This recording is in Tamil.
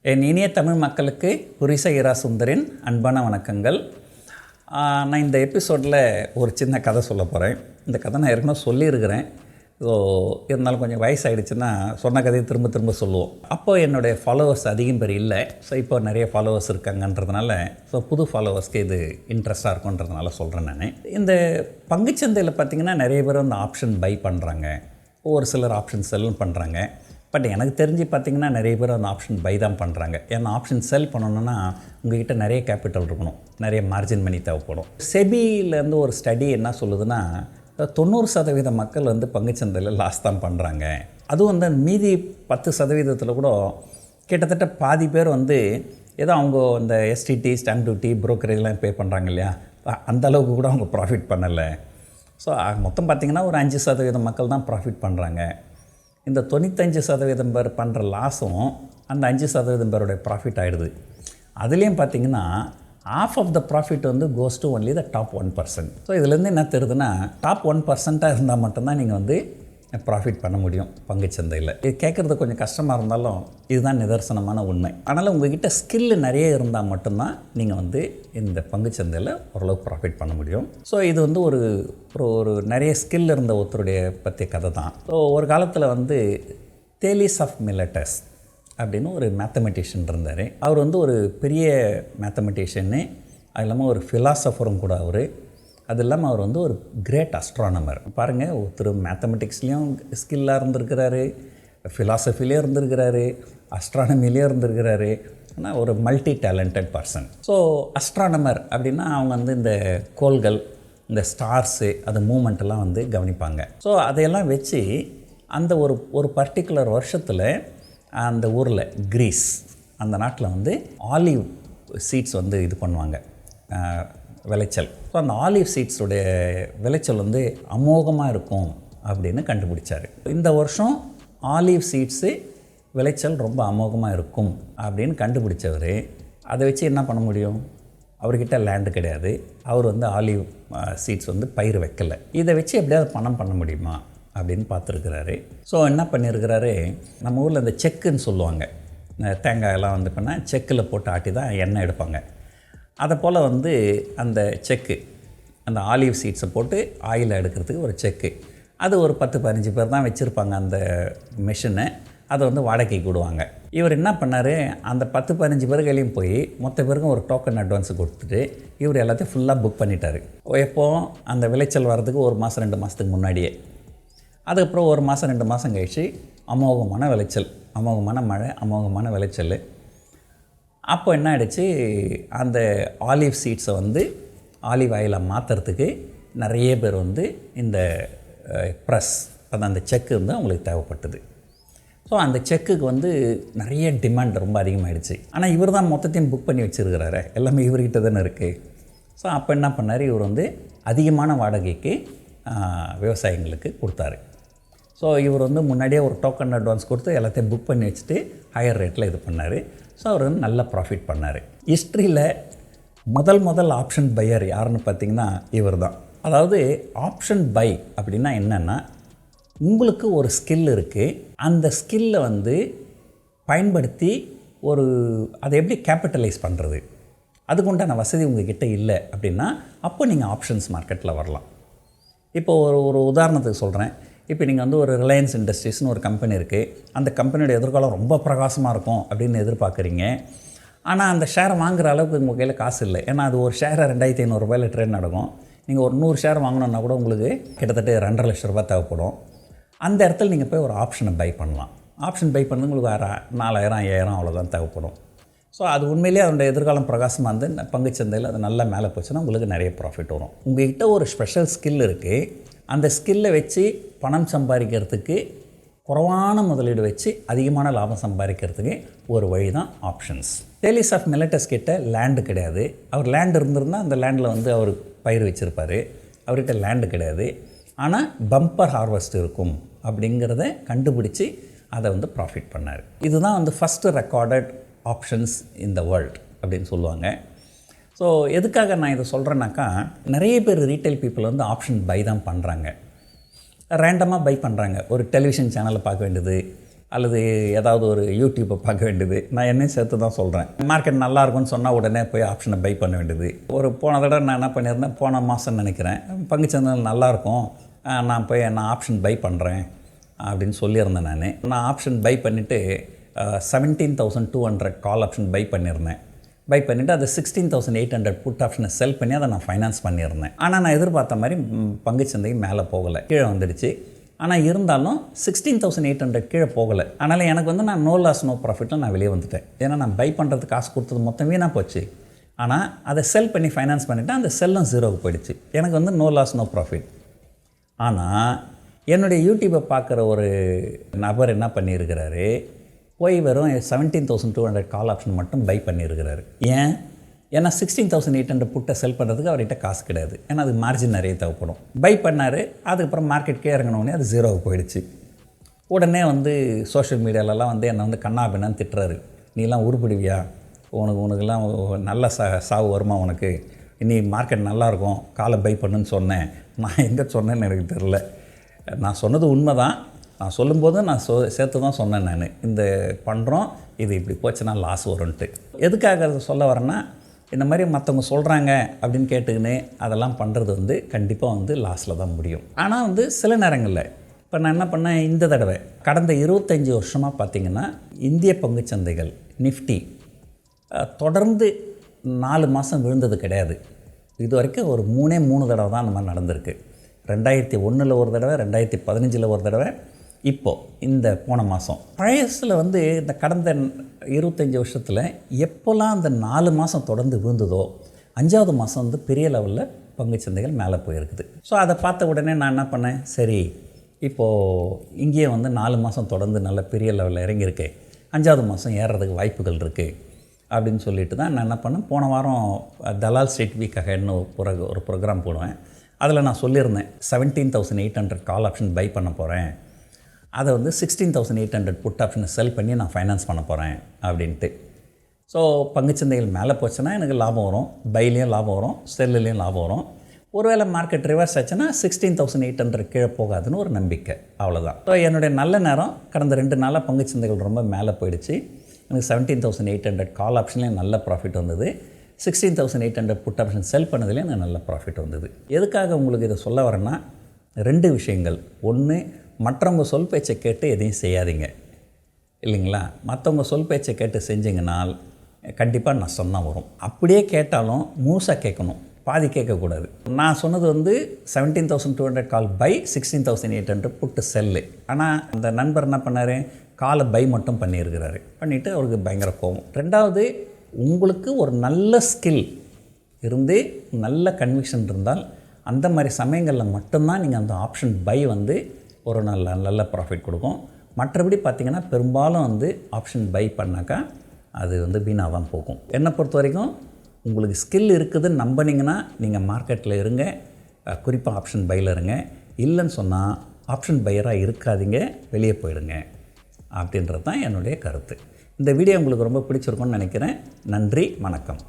என் இனிய தமிழ் மக்களுக்கு புரிச இரா சுந்தரின் அன்பான வணக்கங்கள். நான் இந்த எபிசோடில் ஒரு சின்ன கதை சொல்ல போகிறேன். இந்த கதை நான் ஏற்கனவே சொல்லியிருக்கிறேன். ஸோ இருந்தாலும் கொஞ்சம் வயசாகிடுச்சுன்னா சொன்ன கதையை திரும்ப திரும்ப சொல்லுவோம். அப்போது என்னுடைய ஃபாலோவர்ஸ் அதிகம் பேர் இல்லை. ஸோ இப்போ நிறைய ஃபாலோவர்ஸ் இருக்காங்கன்றதுனால புது ஃபாலோவர்ஸ்க்கு இது இன்ட்ரெஸ்ட்டாக இருக்குன்றதுனால சொல்கிறேன். நான் இந்த பங்குச்சந்தையில் பார்த்திங்கன்னா நிறைய பேர் வந்து ஆப்ஷன் பை பண்ணுறாங்க, ஒரு சிலர் ஆப்ஷன் செல்லும் பண்ணுறாங்க. பட் எனக்கு தெரிஞ்சு பார்த்திங்கன்னா நிறைய பேர் அந்த ஆப்ஷன் பை தான் பண்ணுறாங்க. ஏன்னா ஆப்ஷன் செல் பண்ணணுன்னா உங்கள்கிட்ட நிறைய கேபிட்டல் இருக்கணும், நிறைய மார்ஜின் மணி தேவைப்படும். செபியிலேருந்து ஒரு ஸ்டடி என்ன சொல்லுதுன்னா 90% மக்கள் வந்து பங்குச்சந்தையில் லாஸ் தான் பண்ணுறாங்க. அதுவும் வந்து மீதி 10% கூட கிட்டத்தட்ட பாதி பேர் வந்து ஏதோ அவங்க அந்த எஸ்டிடி, ஸ்டாம்ப் டியூட்டி, புரோக்கரேஜ்லாம் பே பண்ணுறாங்க இல்லையா, அந்த அளவுக்கு கூட அவங்க ப்ராஃபிட் பண்ணலை. ஸோ மொத்தம் பார்த்திங்கன்னா ஒரு 5% மக்கள் தான் ப்ராஃபிட் பண்ணுறாங்க. இந்த 95% பேர் பண்ணுற லாஸும் அந்த 5% பேருடைய ப்ராஃபிட் ஆகிடுது. அதுலேயும் பார்த்திங்கன்னா half of the profit வந்து goes to only the top 1%. So இதுலேருந்து என்ன தெரியுதுன்னா டாப் 1% இருந்தால் மட்டும்தான் நீங்கள் வந்து ப்ராஃபிட் பண்ண முடியும் பங்குச்சந்தையில். இது கேட்குறது கொஞ்சம் கஷ்டமாக இருந்தாலும் இதுதான் நிதர்சனமான உண்மை. அதனால் உங்கள்கிட்ட ஸ்கில்லு நிறைய இருந்தால் மட்டும்தான் நீங்கள் வந்து இந்த பங்குச்சந்தையில் ஓரளவுக்கு ப்ராஃபிட் பண்ண முடியும். ஸோ இது வந்து ஒரு நிறைய ஸ்கில் இருந்த ஒருத்தருடைய பற்றிய கதை தான். ஸோ ஒரு காலத்தில் வந்து தேலிஸ் ஆஃப் மில்லட்டஸ் அப்படின்னு ஒரு மேத்தமெட்டிஷியன் இருந்தார். அவர் வந்து ஒரு பெரிய மேத்தமெட்டிஷியன்னு, அது இல்லாமல் ஒரு ஃபிலாசபரும் கூட அவர். அது இல்லாமல் அவர் வந்து ஒரு கிரேட் அஸ்ட்ரானமர். பாருங்கள், ஒருத்தர் மேத்தமெட்டிக்ஸ்லேயும் ஸ்கில்லாக இருந்திருக்கிறாரு, ஃபிலாசபிலேயும் இருந்திருக்கிறாரு, அஸ்ட்ரானமிலேயும் இருந்திருக்கிறாரு. ஆனால் ஒரு multi talented person. So astronomer அப்படின்னா அவங்க வந்து இந்த கோள்கள், இந்த ஸ்டார்ஸு, அது மூமெண்ட்டெல்லாம் வந்து கவனிப்பாங்க. ஸோ அதையெல்லாம் வச்சு அந்த ஒரு பர்டிகுலர் வருஷத்தில் அந்த ஊரில் கிரீஸ், அந்த நாட்டில் வந்து ஆலிவ் சீட்ஸ் வந்து இது பண்ணுவாங்க, விளைச்சல். ஸோ அந்த ஆலிவ் சீட்ஸுடைய விளைச்சல் வந்து அமோகமாக இருக்கும் அப்படின்னு கண்டுபிடிச்சார். இந்த வருஷம் ஆலிவ் சீட்ஸு விளைச்சல் ரொம்ப அமோகமாக இருக்கும் அப்படின்னு கண்டுபிடிச்சவர் அதை வச்சு என்ன பண்ண முடியும்? அவர்கிட்ட லேண்டு கிடையாது, அவர் வந்து ஆலிவ் சீட்ஸ் வந்து பயிர் வைக்கலை. இதை வச்சு எப்படியாவது பணம் பண்ண முடியுமா அப்படின்னு பார்த்துருக்கிறாரு. ஸோ என்ன பண்ணியிருக்கிறாரு, நம்ம ஊரில் இந்த செக்குன்னு சொல்லுவாங்க, தேங்காயெல்லாம் வந்து பண்ணால் செக்கில் போட்டு ஆட்டி தான் எண்ணெய் எடுப்பாங்க. அதை போல் வந்து அந்த செக்கு, அந்த ஆலிவ் சீட்ஸை போட்டு ஆயில் எடுக்கிறதுக்கு ஒரு செக்கு, அது ஒரு 10-15 பேர் தான் வச்சுருப்பாங்க அந்த மிஷினை. அதை வந்து வாடகைக்கு விடுவாங்க. இவர் என்ன பண்ணார், அந்த 10-15 பேர்களையும் போய் மொத்த பேருக்கும் ஒரு டோக்கன் அட்வான்ஸு கொடுத்துட்டு இவர் எல்லாத்தையும் ஃபுல்லாக புக் பண்ணிட்டார். எப்போது அந்த விளைச்சல் வர்றதுக்கு 1 மாதம் 2 மாதத்துக்கு முன்னாடியே. அதுக்கப்புறம் 1 மாதம் 2 மாதம் கழிச்சு அமோகமான விளைச்சல், அமோகமான மழை, அமோகமான விளைச்சல். அப்போ என்ன ஆகிடுச்சு, அந்த ஆலிவ் சீட்ஸை வந்து ஆலிவ் ஆயிலாக மாற்றுறதுக்கு நிறைய பேர் வந்து இந்த ப்ரெஸ், அது அந்த செக்கு வந்து அவங்களுக்கு தேவைப்பட்டது. ஸோ அந்த செக்குக்கு வந்து நிறைய டிமாண்ட் ரொம்ப அதிகமாகிடுச்சு. ஆனால் இவர் தான் மொத்தத்தையும் புக் பண்ணி வச்சுருக்கிறாரு, எல்லாமே இவர்கிட்ட தானே இருக்குது. ஸோ அப்போ என்ன பண்ணார், இவர் வந்து அதிகமான வாடகைக்கு விவசாயிங்களுக்கு கொடுத்தாரு. ஸோ இவர் வந்து முன்னாடியே ஒரு டோக்கன் அட்வான்ஸ் கொடுத்து எல்லாத்தையும் புக் பண்ணி வச்சுட்டு ஹையர் ரேட்டில் இது பண்ணார். ஸோ அவர் வந்து நல்ல ப்ராஃபிட் பண்ணார். ஹிஸ்ட்ரியில் முதல் ஆப்ஷன் பையர் யாருன்னு பார்த்திங்கன்னா இவர் தான். அதாவது ஆப்ஷன் பை அப்படின்னா என்னென்னா, உங்களுக்கு ஒரு ஸ்கில் இருக்குது, அந்த ஸ்கில்லை வந்து பயன்படுத்தி அதை எப்படி கேபிட்டலைஸ் பண்ணுறது, அதுக்குண்டான வசதி உங்கள்கிட்ட இல்லை அப்படின்னா அப்போ நீங்கள் ஆப்ஷன்ஸ் மார்க்கெட்டில் வரலாம். இப்போ ஒரு உதாரணத்துக்கு சொல்கிறேன். இப்போ நீங்கள் வந்து ஒரு ரிலையன்ஸ் இண்டஸ்ட்ரீஸ்னு ஒரு கம்பெனி இருக்குது, அந்த கம்பெனியோட எதிர்காலம் ரொம்ப பிரகாசமாக இருக்கும் அப்படின்னு எதிர்பார்க்குறீங்க. ஆனால் அந்த ஷேரை வாங்குகிற அளவுக்கு உங்கள் கையில் காசு இல்லை. ஏன்னா அது ஒரு ஷேரை 2500 ரூபாயில் ட்ரேட் நடக்கும். நீங்கள் ஒரு 100 ஷேர் வாங்கணுன்னா கூட உங்களுக்கு கிட்டத்தட்ட 2.5 லட்ச ரூபா தேவைப்படும். அந்த இடத்துல நீங்கள் போய் ஒரு ஆப்ஷனை பை பண்ணலாம். ஆப்ஷன் பை பண்ணது உங்களுக்கு 4000 5000 அவ்வளோதான் தேவைப்படும். ஸோ அது உண்மையிலேயே அதோடய எதிர்காலம் பிரகாசமாக இருந்து பங்குச்சந்தையில் அது நல்லா மேலே போச்சுன்னா உங்களுக்கு நிறைய ப்ராஃபிட் வரும். உங்கள்கிட்ட ஒரு ஸ்பெஷல் ஸ்கில் இருக்குது, அந்த ஸ்கில்லை வச்சு பணம் சம்பாதிக்கிறதுக்கு, குறைவான முதலீடு வச்சு அதிகமான லாபம் சம்பாதிக்கிறதுக்கு ஒரு வழி தான் ஆப்ஷன்ஸ். தேலிஸ் ஆஃப் மில்லட்டஸ் கிட்ட லேண்டு கிடையாது. அவர் லேண்டு இருந்திருந்தால் அந்த லேண்டில் வந்து அவர் பயிர் வச்சுருப்பார். அவர்கிட்ட லேண்டு கிடையாது, ஆனால் பம்பர் ஹார்வெஸ்ட் இருக்கும் அப்படிங்கிறத கண்டுபிடிச்சி அதை வந்து ப்ராஃபிட் பண்ணார். இதுதான் வந்து first recorded options in the world அப்படின்னு சொல்லுவாங்க. ஸோ எதுக்காக நான் இதை சொல்கிறேன்னாக்கா, நிறைய பேர் ரீட்டைல் பீப்புள் வந்து ஆப்ஷன் பை தான் பண்ணுறாங்க. ரேண்டமாக பை பண்ணுறாங்க. ஒரு டெலிவிஷன் சேனலை பார்க்க வேண்டியது, அல்லது ஏதாவது ஒரு யூடியூப்பை பார்க்க வேண்டியது. நான் என்னையும் சேர்த்து தான் சொல்கிறேன். மார்க்கெட் நல்லா இருக்கும்னு சொன்னால் உடனே போய் ஆப்ஷனை பை பண்ண வேண்டியது. ஒரு போன தடவை நான் என்ன பண்ணியிருந்தேன், போன மாதம் நினைக்கிறேன், பங்குச்சந்தைகள் நல்லாயிருக்கும், நான் ஆப்ஷன் பை பண்ணுறேன் அப்படின்னு சொல்லியிருந்தேன். நான் ஆப்ஷன் பை பண்ணிவிட்டு 17,200 கால் ஆப்ஷன் பை பண்ணியிருந்தேன். பை பண்ணிவிட்டு அது 16,800 புட் ஆப்ஷனை செல் பண்ணி அதை நான் ஃபைனான்ஸ் பண்ணியிருந்தேன். ஆனால் நான் எதிர்பார்த்த மாதிரி பங்குச்சந்தை மேலே போகலை, கீழே வந்துடுச்சு. ஆனால் இருந்தாலும் 16,800 கீழே போகலை. அதனால் எனக்கு நான் நோ லாஸ் நோ ப்ராஃபிட்டில் நான் வெளியே வந்துட்டேன். ஏன்னா நான் பை பண்ணுறதுக்கு காசு கொடுத்தது மொத்தம் வீணாக போச்சு. ஆனால் அதை செல் பண்ணி ஃபைனான்ஸ் பண்ணிவிட்டு அந்த செல்லும் ஜீரோவுக்கு போயிடுச்சு. எனக்கு நோ லாஸ் நோ ப்ராஃபிட். ஆனால் என்னுடைய யூடியூப்பை பார்க்குற ஒரு நபர் என்ன பண்ணியிருக்கிறாரு, போய் வெறும் 17,200 கால் ஆப்ஷன் மட்டும் பை பண்ணியிருக்கிறாரு. ஏன்னா 16,800 புட்டை செல் பண்ணுறதுக்கு அவர்கிட்ட காசு கிடையாது. ஏன்னா அது மார்ஜின் நிறைய தேவைப்படும். பை பண்ணார். அதுக்கப்புறம் மார்க்கெட்கே இறங்கினோடனே அது ஜீரோவுக்கு போயிடுச்சு. உடனே சோஷியல் மீடியாலலாம் என்னை கண்ணாபின்னான்னு திட்டுறாரு. நீலாம் உருப்பிடுவியா, உனக்குலாம் நல்ல சாவு வருமா, உனக்கு இனி மார்க்கெட் நல்லாயிருக்கும், காலை பை பண்ணுன்னு சொன்னேன். நான் எங்கே சொன்னேன்னு எனக்கு தெரில. நான் சொன்னது உண்மை தான். நான் சொல்லும்போது நான் சேர்த்து தான் சொன்னேன். நான் இந்த பண்ணுறோம், இது இப்படி போச்சுன்னா லாஸ் வரும்ன்ட்டு. எதுக்காக அதை சொல்ல வரேன்னா, இந்த மாதிரி மற்றவங்க சொல்கிறாங்க அப்படின்னு கேட்டுக்கின்னு அதெல்லாம் பண்ணுறது கண்டிப்பாக லாஸில் தான் முடியும். ஆனால் சில நேரங்களில் இப்போ நான் என்ன பண்ணேன், இந்த தடவை கடந்த 25 வருஷமாக பார்த்திங்கன்னா இந்திய பங்குச்சந்தைகள் நிஃப்டி தொடர்ந்து 4 மாதம் விழுந்தது கிடையாது. இது வரைக்கும் ஒரு 3 தடவை தான் அந்த மாதிரி நடந்திருக்கு. 2001 ஒரு தடவை, 2015 ஒரு தடவை, இப்போது இந்த போன மாதம். பழையசில் இந்த கடந்த 25 வருஷத்தில் எப்போல்லாம் அந்த 4 மாதம் தொடர்ந்து விழுந்ததோ 5ஆவது மாதம் பெரிய லெவலில் பங்குச்சந்தைகள் மேலே போயிருக்குது. ஸோ அதை பார்த்த உடனே நான் என்ன பண்ணேன், சரி இப்போது இங்கேயே 4 மாதம் தொடர்ந்து நல்ல பெரிய லெவலில் இறங்கியிருக்கேன், 5ஆவது மாதம் ஏறுறதுக்கு வாய்ப்புகள் இருக்குது அப்படின்னு சொல்லிட்டு தான் நான் என்ன பண்ணேன், போன வாரம் தலால் ஸ்ட்ரீட் வீக் அஹெட்னு ஒரு ப்ரோக்ராம் போடுவேன். அதில் நான் சொல்லியிருந்தேன் 17,800 கால் ஆப்ஷன் பை பண்ண போகிறேன், அதை 16,800 புட் ஆப்ஷனை செல் பண்ணி நான் ஃபைனான்ஸ் பண்ண போகிறேன் அப்படின்ட்டு. ஸோ பங்குச்சந்தைகள் மேலே போச்சுன்னா எனக்கு லாபம் வரும், பைலேயும் லாபம் வரும், செல்லுலேயும் லாபம் வரும். ஒருவேளை மார்க்கெட் ரிவர்ஸ் ஆச்சுன்னா 16,800 கீழே போகாதுன்னு ஒரு நம்பிக்கை, அவ்வளோதான். ஸோ என்னுடைய நல்ல நேரம் கடந்த 2 நாளாக பங்குச்சந்தைகள் ரொம்ப மேலே போயிடுச்சு. எனக்கு 17,800 கால் ஆப்ஷன்லேயும் நல்ல ப்ராஃபிட் வந்தது, 16,800 புட் ஆப்ஷன் செல் பண்ணதுலேயும் எனக்கு நல்ல ப்ராஃபிட் வந்தது. எதுக்காக உங்களுக்கு இதை சொல்ல வரேன்னா, 2 விஷயங்கள். ஒன்று, மற்றவங்க சொல் பேச்சை கேட்டு எதையும் செய்யாதீங்க, இல்லைங்களா? மற்றவங்க சொல் பேச்சை கேட்டு செஞ்சிங்கனால் கண்டிப்பாக நஷ்டம் தான் வரும். அப்படியே கேட்டாலும் முழுசாக கேட்கணும், பாதி கேட்கக்கூடாது. நான் சொன்னது 17,200 கால் பை, 16,800 புட்டு செல்லு. ஆனால் அந்த நண்பர் என்ன பண்ணார், காலை பை மட்டும் பண்ணியிருக்கிறாரு. பண்ணிவிட்டு அவருக்கு பயங்கர கோபம். 2வது, உங்களுக்கு ஒரு நல்ல ஸ்கில் இருந்து நல்ல கன்விக்ஷன் இருந்தால் அந்த மாதிரி சமயங்களில் மட்டும்தான் நீங்கள் அந்த ஆப்ஷன் பை ஒரு நல்ல ப்ராஃபிட் கொடுக்கும். மற்றபடி பார்த்திங்கன்னா பெரும்பாலும் ஆப்ஷன் பை பண்ணாக்கா அது வீணாக தான் போகும். என்னை பொறுத்த வரைக்கும் உங்களுக்கு ஸ்கில் இருக்குதுன்னு நம்பினீங்கன்னா நீங்கள் மார்க்கெட்டில் இருங்க, குறிப்பாக ஆப்ஷன் பையில் இருங்க. இல்லைன்னு சொன்னால் ஆப்ஷன் பையராக இருக்காதீங்க, வெளியே போயிடுங்க அப்படின்றது தான் என்னுடைய கருத்து. இந்த வீடியோ உங்களுக்கு ரொம்ப பிடிச்சிருக்கும்னு நினைக்கிறேன். நன்றி, வணக்கம்.